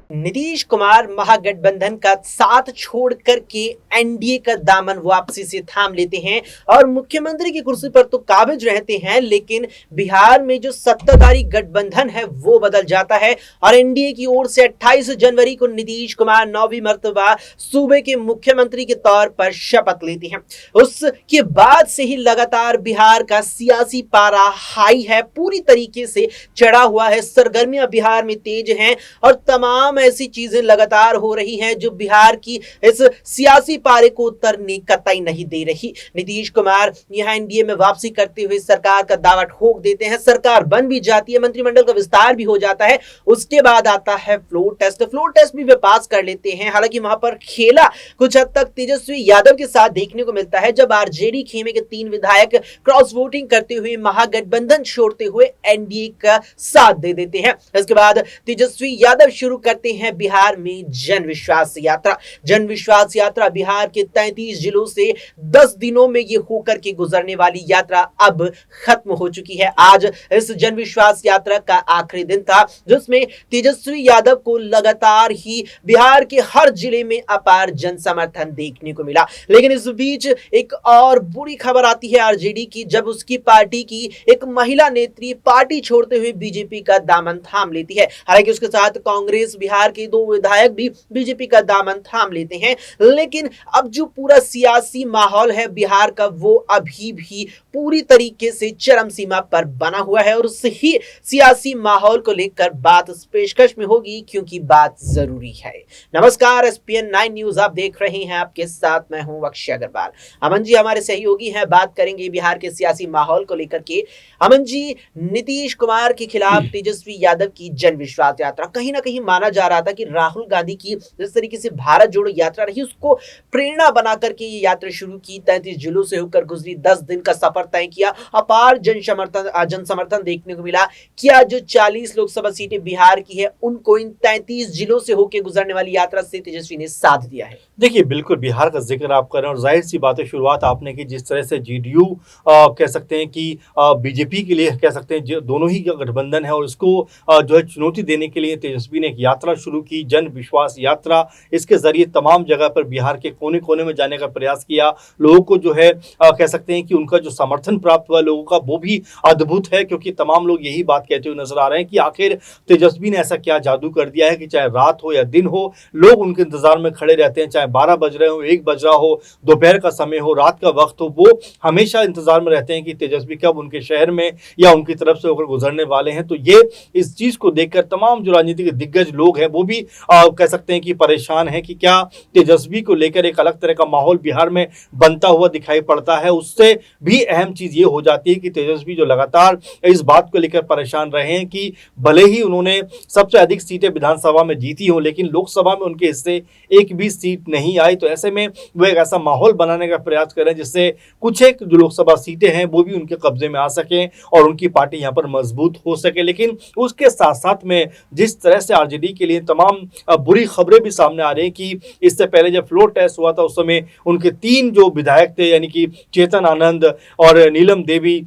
नीतीश कुमार महागठबंधन का साथ छोड़ करके एनडीए का दामन वापसी से थाम लेते हैं और मुख्यमंत्री की कुर्सी पर तो काबिज रहते हैं, लेकिन बिहार में जो सत्ताधारी गठबंधन है वो बदल जाता है और एनडीए की ओर से 28 जनवरी को नीतीश कुमार 9वीं मर्तबा सूबे के मुख्यमंत्री के तौर पर शपथ लेते हैं। उसके बाद से ही लगातार बिहार का सियासी पारा हाई है, पूरी तरीके से चढ़ा हुआ है। सरगर्मियां बिहार में तेज हैं और तमाम ऐसी चीजें लगातार हो रही हैं जो बिहार की इस सियासी पारे को उतरने कतई नहीं दे रही। नीतीश कुमार यहां एनडीए में वापसी करते हुए सरकार का दावा ठोक देते हैं, सरकार बन भी जाती है, मंत्रिमंडल का विस्तार भी हो जाता है। उसके बाद आता है फ्लोर टेस्ट। फ्लोर टेस्ट भी वे पास कर लेते हैं। हालांकि वहां पर खेला कुछ हद तक तेजस्वी यादव के साथ देखने को मिलता है, जब आरजेडी खेमे के 3 विधायक क्रॉस वोटिंग करते हुए महागठबंधन छोड़ते हुए एनडीए का साथ दे देते हैं। इसके बाद तेजस्वी यादव शुरू करते हैं बिहार में जन विश्वास यात्रा। जन विश्वास यात्रा बिहार के 33 जिलों से 10 दिनों में ये होकर के गुजरने वाली यात्रा अब खत्म हो चुकी है। आज इस जन विश्वास यात्रा का आखिरी दिन था, जिसमें तेजस्वी यादव को लगातार ही बिहार के हर जिले में अपार जन समर्थन देखने को मिला। लेकिन इस बीच एक और बुरी खबर आती है आरजेडी की, जब उसकी पार्टी की एक महिला नेत्री पार्टी छोड़ते हुए बीजेपी का दामन थाम लेती है। हालांकि उसके साथ कांग्रेस बिहार के 2 विधायक भी बीजेपी का दामन थाम लेते हैं, लेकिन अब जो पूरा सियासी माहौल है बिहार का वो अभी भी पूरी तरीके से चरम सीमा पर बना हुआ है और उस ही सियासी माहौल को लेकर बात इस पेशकश में होगी, क्योंकि बात जरूरी है। नमस्कार, एसपीएन 9 न्यूज आप देख रहे हैं, आपके साथ मैं हूं अक्षय अग्रवाल। अमन जी हमारे सहयोगी हैं। बात करेंगे बिहार के सियासी माहौल को लेकर के। अमन जी, नीतीश कुमार के खिलाफ तेजस्वी यादव की जन विश्वास यात्रा, कहीं ना कहीं माना जा रहा था कि राहुल गांधी की जिस तरीके से भारत जोड़ो यात्रा रही, उसको प्रेरणा बना करके ये यात्रा शुरू की। 33 जिलों से होकर गुजरी, 10 दिन का सफर तय किया, अपार जन समर्थन देखने को मिला। क्या जो 40 लोकसभा सीटें बिहार की है उनको इन 33 जिलों से होकर गुजरने वाली यात्रा से तेजस्वी ने साथ दिया है? देखिए, बिल्कुल बिहार का जिक्र आप कर रहे हैं और जाहिर सी बात है, शुरुआत आपने की जिस तरह से जेडीयू कह सकते हैं कि बीजेपी के लिए कह सकते हैं दोनों ही गठबंधन है और इसको जो है चुनौती देने के लिए तेजस्वी ने एक यात्रा शुरू की, जन विश्वास यात्रा। इसके जरिए तमाम जगह पर बिहार के कोने कोने में जाने का प्रयास किया। लोगों को जो है कह सकते हैं कि उनका जो समर्थन प्राप्त हुआ लोगों का वो भी अद्भुत है, क्योंकि तमाम लोग यही बात कहते हुए नजर आ रहे हैं कि आखिर तेजस्वी ने ऐसा क्या जादू कर दिया है कि चाहे रात हो या दिन हो, लोग उनके इंतजार में खड़े रहते हैं। चाहे 12 बज रहे हो, 1 बज रहा हो, दोपहर का समय हो, रात का वक्त हो, वो हमेशा इंतजार में रहते हैं कि तेजस्वी कब उनके शहर में या उनकी तरफ से होकर गुजरने वाले हैं। तो ये इस चीज को देखकर तमाम जो राजनीतिक दिग्गज लोग हैं वो भी कह सकते हैं कि परेशान हैं कि क्या तेजस्वी को लेकर एक अलग तरह का माहौल बिहार में बनता हुआ दिखाई पड़ता है। उससे भी अहम चीज ये हो जाती है कि तेजस्वी जो लगातार इस बात को लेकर परेशान रहे हैं कि भले ही उन्होंने सबसे अधिक सीटें विधानसभा में जीती हो, लेकिन लोकसभा में उनके हिस्से एक भी सीट नहीं आई। तो ऐसे में वो एक ऐसा माहौल बनाने का प्रयास करें जिससे कुछ एक जो लोकसभा सीटें हैं वो भी उनके कब्जे में आ सकें और उनकी पार्टी यहाँ पर मजबूत हो सके। लेकिन उसके साथ साथ में जिस तरह से आरजेडी के लिए तमाम बुरी खबरें भी सामने आ रही हैं कि इससे पहले जब फ्लोर टेस्ट हुआ था उस समय उनके 3 जो विधायक थे, यानी कि चेतन आनंद और नीलम देवी,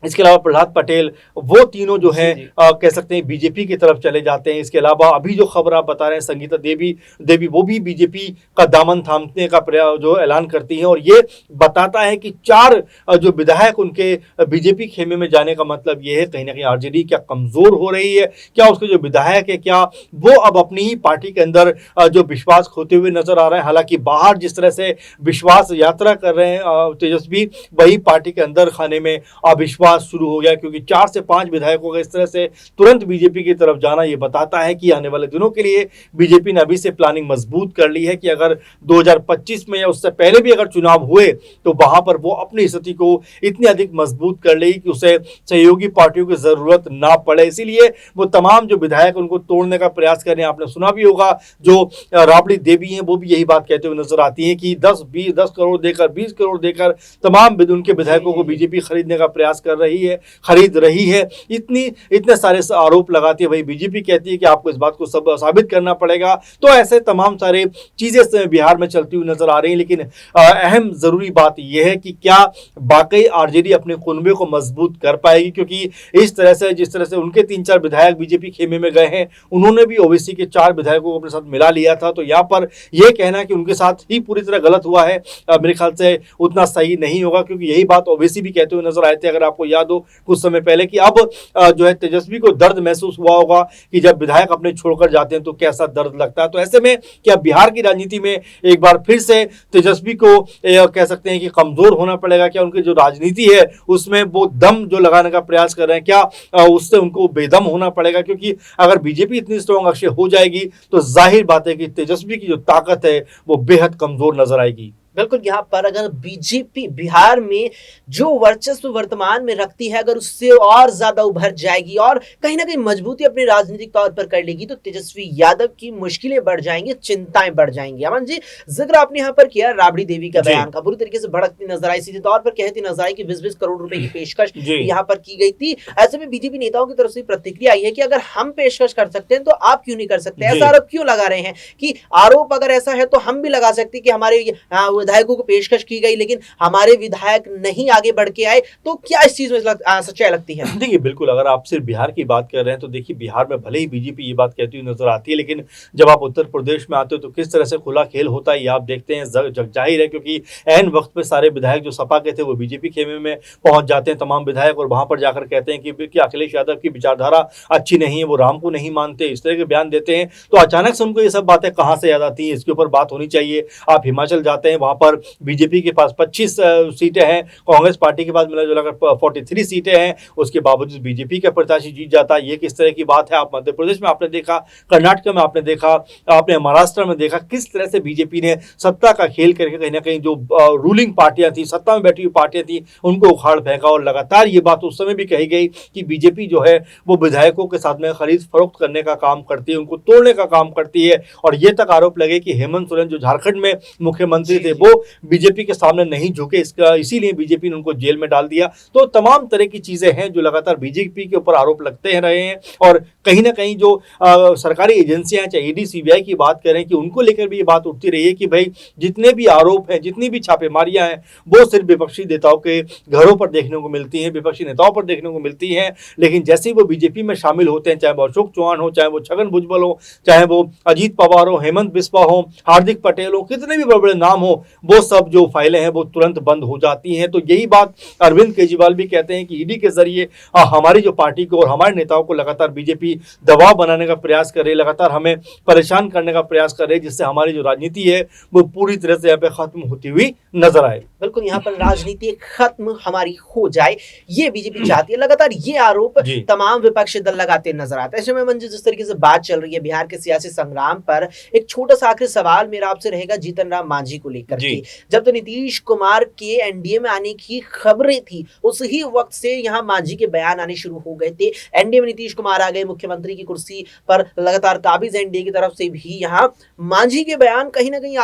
इसके अलावा प्रहलाद पटेल, वो तीनों जो हैं कह सकते हैं बीजेपी की तरफ चले जाते हैं। इसके अलावा अभी जो खबर आप बता रहे हैं संगीता देवी वो भी बीजेपी का दामन थामने का जो ऐलान करती हैं और ये बताता है कि 4 जो विधायक उनके बीजेपी खेमे में जाने का मतलब ये है कहीं ना कहीं आरजेडी क्या कमजोर हो रही है, क्या उसके जो विधायक है क्या वो अब अपनी ही पार्टी के अंदर जो विश्वास खोते हुए नजर आ रहे हैं। हालांकि बाहर जिस तरह से विश्वास यात्रा कर रहे हैं तेजस्वी, वही पार्टी के अंदर खाने में अविश्वास शुरू हो गया, क्योंकि 4 से 5 विधायकों का इस तरह से तुरंत बीजेपी की तरफ जाना ये बताता है कि आने वाले दिनों के लिए बीजेपी ने अभी से प्लानिंग मजबूत कर ली है कि अगर 2025 में या उससे पहले भी अगर चुनाव हुए तो वहां पर वो अपनी स्थिति को इतनी अधिक मजबूत कर लेगी कि उसे सहयोगी पार्टियों की जरूरत ना पड़े। इसीलिए वो तमाम जो विधायक उनको तोड़ने का प्रयास कर रहे हैं। आपने सुना भी होगा जो राबड़ी देवी हैं वो भी यही बात कहते हुए नजर आती है कि 10 करोड़ देकर 20 करोड़ देकर तमाम उनके विधायकों को बीजेपी खरीदने का प्रयास कर कर रही है, खरीद रही है, इतने सारे आरोप लगाती है। वही बीजेपी कहती है कि आपको इस बात को सब साबित करना पड़ेगा। तो ऐसे तमाम सारे चीजें बिहार में चलती हुई नजर आ रही हैं। लेकिन अहम जरूरी बात यह है कि क्या वाकई आरजेडी अपने कुनबे को मजबूत कर पाएगी, क्योंकि इस तरह से जिस तरह से उनके 3-4 विधायक बीजेपी खेमे में गए हैं, उन्होंने भी ओबीसी के 4 विधायकों को अपने साथ मिला लिया था। तो यहाँ पर यह कहना कि उनके साथ ही पूरी तरह गलत हुआ है, मेरे ख्याल से उतना सही नहीं होगा, क्योंकि यही बात ओबीसी भी कहते हुए नजर आए थे। अगर आपको याद हो कुछ समय पहले कि अब जो है तेजस्वी को दर्द महसूस हुआ होगा कि जब विधायक अपने छोड़कर जाते हैं तो कैसा दर्द लगता है। तो ऐसे में क्या बिहार की राजनीति में एक बार फिर से तेजस्वी को कह सकते हैं कि कमजोर होना पड़ेगा? क्या उनकी जो राजनीति है उसमें वो दम जो लगाने का प्रयास कर रहे हैं, क्या उससे उनको बेदम होना पड़ेगा? क्योंकि अगर बीजेपी इतनी स्ट्रॉन्ग अक्षय हो जाएगी तो जाहिर बात है कि तेजस्वी की जो ताकत है वो बेहद कमजोर नजर आएगी। बिल्कुल, यहाँ पर अगर बीजेपी बिहार में जो वर्चस्व वर्तमान में रखती है, अगर उससे और ज्यादा उभर जाएगी और कहीं ना कहीं मजबूती अपने राजनीतिक तौर पर कर लेगी, तो तेजस्वी यादव की मुश्किलें बढ़ जाएंगी, चिंताएं बढ़ जाएंगी। अमन जी, जिक्र आपने यहाँ पर किया राबड़ी देवी का बयान का, बुरी तरीके से भड़कती नजर आई, सीधे तौर पर कहती नजर आई कि 20-20 करोड़ रुपए की पेशकश यहाँ पर की गई थी। ऐसे में बीजेपी नेताओं की तरफ से प्रतिक्रिया आई है कि अगर हम पेशकश कर सकते हैं तो आप क्यों नहीं कर सकते? ऐसा आरोप क्यों लगा रहे हैं कि आरोप अगर ऐसा है तो हम भी लगा सकते कि हमारे विधायकों को पेशकश की गई लेकिन हमारे विधायक नहीं आगे बढ़ के आए। तो क्या इस चीज में सच्चाई लगती है? देखिए, बिल्कुल, अगर आप सिर्फ बिहार की बात कर रहे हैं तो देखिए, बिहार में भले ही बीजेपी ये बात कहती हुई नजर आती है, लेकिन जब आप उत्तर प्रदेश में आते हो तो किस तरह से खुला खेल होता है ये आप देखते हैं। जग जाहिर है, क्योंकि ऐन वक्त पे सारे विधायक जो सपा के थे वो बीजेपी खेमे में पहुंच जाते हैं, तमाम विधायक, और वहां पर जाकर कहते हैं कि अखिलेश यादव की विचारधारा अच्छी नहीं है, वो राम को नहीं मानते, इस तरह के बयान देते हैं। तो अचानक से उनको ये सब बातें कहां से याद आती हैं? इसके ऊपर बात होनी चाहिए। आप हिमाचल जाते हैं, वहां पर बीजेपी के पास 25 सीटें हैं, कांग्रेस पार्टी के पास मिला जुलाकर 43 सीटें हैं, उसके बावजूद बीजेपी का प्रत्याशी जीत जाता है। ये किस तरह की बात है? आप मध्य प्रदेश में आपने देखा, कर्नाटक में आपने देखा, आपने महाराष्ट्र में देखा, किस तरह से बीजेपी ने सत्ता का खेल करके कहीं ना कहीं जो रूलिंग पार्टियां थी, सत्ता में बैठी हुई पार्टियां थी, उनको उखाड़ फेंका। और लगातार ये बात उस समय भी कही गई कि बीजेपी जो है वो विधायकों के साथ में खरीद फरोख्त करने का काम करती है, उनको तोड़ने का काम करती है। और ये तक आरोप लगे कि हेमंत सोरेन जो झारखंड में मुख्यमंत्री थे वो बीजेपी के सामने नहीं झुके, इसीलिए बीजेपी ने उनको जेल में डाल दिया। तो तमाम तरह की चीजें हैं जो लगातार बीजेपी के ऊपर आरोप लगते रहे हैं। और कहीं ना कहीं जो सरकारी एजेंसियां हैं, चाहे ईडी सीबीआई की बात करें, कि उनको लेकर भी ये बात उठती रही है कि भाई जितने भी आरोप हैं, जितनी भी छापेमारियां हैं, वो सिर्फ विपक्षी नेताओं के घरों पर देखने को मिलती हैं, विपक्षी नेताओं पर देखने को मिलती हैं। लेकिन जैसे ही वो बीजेपी में शामिल होते हैं, चाहे वो अशोक चौहान हो, चाहे वो छगन भुजबल हो, चाहे वो अजीत पवार हो, हेमंत बिस्वा हो, हार्दिक पटेल हो, कितने भी बड़े बड़े नाम हो, वो सब जो फाइलें हैं वो तुरंत बंद हो जाती हैं। तो यही बात अरविंद केजरीवाल भी कहते हैं कि ईडी के जरिए हमारी जो पार्टी को और हमारे नेताओं को लगातार बीजेपी दबाव बनाने का प्रयास कर रही है, लगातार हमें परेशान करने का प्रयास कर रही है, जिससे हमारी जो राजनीति है वो पूरी तरह से यहाँ पे खत्म होती हुई नजर आए। बिल्कुल, यहाँ पर राजनीति खत्म हमारी हो जाए, ये बीजेपी चाहती है। लगातार ये आरोप तमाम विपक्षी दल लगाते नजर आते हैं। ऐसे में मंजू, जिस तरीके से बात चल रही है बिहार के सियासी संग्राम पर, एक छोटा सा आखिरी सवाल मेरा आपसे रहेगा जीतन राम मांझी को लेकर के। जब तो नीतीश कुमार के एनडीए में आने की खबरें थी, उस ही वक्त से यहाँ मांझी के बयान आने शुरू हो गए थे। एनडीए में नीतीश कुमार आ गए, मुख्यमंत्री की कुर्सी पर लगातार काबिज एनडीए की तरफ से भी यहाँ मांझी के बयान कहीं ना कहीं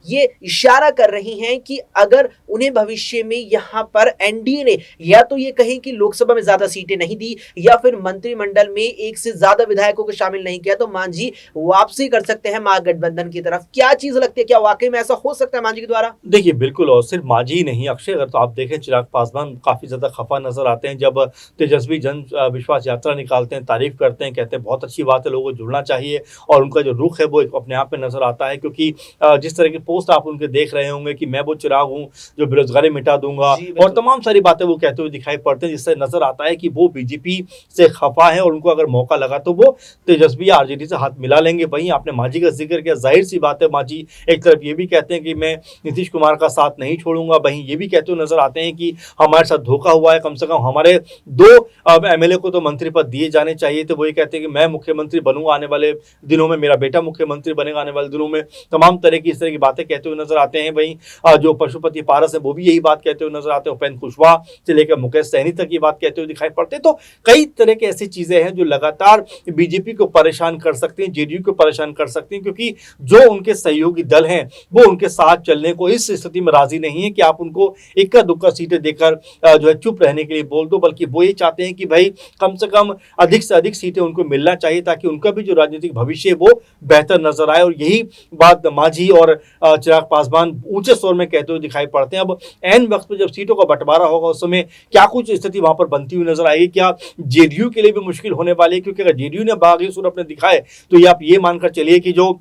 ये इशारा कर रही हैं कि अगर उन्हें भविष्य में यहाँ पर एनडीए ने या तो ये कहें कि लोकसभा में ज्यादा सीटें नहीं दी या फिर मंत्रिमंडल में एक से ज्यादा विधायकों को शामिल नहीं किया, तो मांझी वापसी कर सकते हैं महागठबंधन की तरफ। क्या चीज लगती है, क्या वाकई में ऐसा हो सकता है मांझी के द्वारा? देखिए, बिल्कुल, और सिर्फ मांझी नहीं, अक्षय, अगर तो आप देखें चिराग पासवान काफी ज्यादा खफा नजर आते हैं जब तेजस्वी जन विश्वास यात्रा निकालते हैं, तारीफ करते हैं, कहते हैं बहुत अच्छी बात है, लोगों को जुड़ना चाहिए। और उनका जो रुख है वो अपने आप में नजर आता है, क्योंकि जिस तरह के पोस्ट आप उनके देख रहे होंगे कि मैं वो चिराग हूँ जो बेरोजगारी मिटा दूंगा, और तमाम सारी बातें वो कहते हुए दिखाई पड़ते हैं, जिससे नजर आता है कि वो बीजेपी से खफा है और उनको अगर मौका लगा तो वो तेजस्वी आरजेडी से हाथ मिला लेंगे। वहीं आपने मांझी का जिक्र किया, जाहिर सी बात है, मांझी एक तरफ ये भी कहते हैं कि मैं नीतीश कुमार का साथ नहीं छोड़ूंगा, वहीं ये भी कहते हुए नजर आते हैं कि हमारे साथ धोखा हुआ है, कम से कम हमारे 2 एमएलए को तो मंत्री पद दिए जाने चाहिए थे। वो ये कहते हैं कि मैं मुख्यमंत्री बनूंगा आने वाले दिनों में, मेरा बेटा मुख्यमंत्री बनेगा आने वाले दिनों में, तमाम तरह की इस तरह की बातें कहते हुए नजर आते हैं। वहीं जो पशुपति पारस है वो भी यही बात कहते हुए नजर आते हैं, उपेंद्र कुशवाहा से लेकर मुकेश सहनी तक ये बात कहते हुए दिखाई पड़ते हैं। तो कई तरह की ऐसी चीजें हैं जो लगातार बीजेपी को परेशान कर सकती हैं, जेडीयू को परेशान कर सकती हैं, क्योंकि जो उनके सहयोगी दल हैं वो उनके साथ चलने को इस स्थिति में राजी नहीं है कि आप उनको इक्का दुक्का सीटें देकर जो है चुप रहने के लिए बोल दो, बल्कि वो ये चाहते हैं कि भाई कम से कम अधिक से अधिक सीटें उनको मिलना चाहिए ताकि उनका भी जो राजनीतिक भविष्य है वो बेहतर नजर आए। और यही बात मांझी और चिराग पासवान ऊंचे स्वर में कहते हुए दिखाई पड़ते हैं। अब ऐन वक्त पर जब सीटों का बंटवारा होगा उस समय क्या कुछ स्थिति वहां पर बनती हुई नजर आएगी, क्या जेडीयू के लिए भी मुश्किल होने वाली है, क्योंकि अगर जेडीयू ने बागी सुर अपने दिखाए तो ये आप ये मानकर चलिए कि जो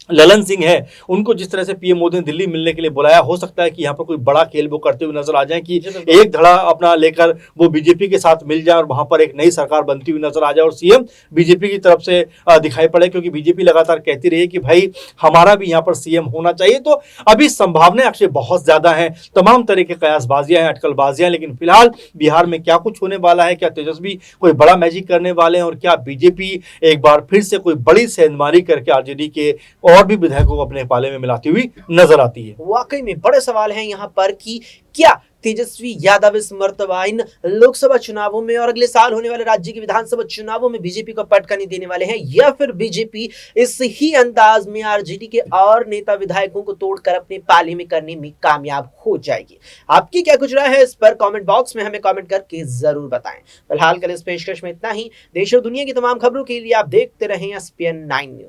ललन सिंह है उनको जिस तरह से पीएम मोदी ने दिल्ली मिलने के लिए बुलाया, हो सकता है कि यहाँ पर कोई बड़ा खेल वो करते हुए नजर आ जाए कि एक धड़ा अपना लेकर वो बीजेपी के साथ मिल जाए और वहां पर एक नई सरकार बनती हुई नजर आ जाए और सीएम बीजेपी की तरफ से दिखाई पड़े, क्योंकि बीजेपी लगातार कहती रही कि भाई हमारा भी यहाँ पर सीएम होना चाहिए। तो अभी संभावनाएं अक्षय बहुत ज्यादा है, तमाम तरह के कयासबाजियां हैं, अटकलबाजियां, लेकिन फिलहाल बिहार में क्या कुछ होने वाला है, क्या तेजस्वी कोई बड़ा मैजिक करने वाले हैं और क्या बीजेपी एक बार फिर से कोई बड़ी सेंधमारी करके आरजेडी के और भी विधायकों को अपने पाले में मिलाती हुई नजर आती है। वाकई में बड़े सवाल हैं यहाँ पर कि क्या तेजस्वी यादव इस मर्तबा इन लोकसभा चुनावों में और अगले साल होने वाले राज्य के विधानसभा चुनावों में बीजेपी को पटका नहीं देने वाले हैं, या फिर बीजेपी इस ही अंदाज में आरजेडी के और नेता विधायकों को तोड़कर अपने पाले में करने में कामयाब हो जाएगी। आपकी क्या कुछ राय है इस पर कमेंट बॉक्स में हमें कमेंट करके जरूर बताएं। फिलहाल कल इस पेशकश में इतना ही। देश और दुनिया की तमाम खबरों के लिए आप देखते रहें SPN 9 न्यूज।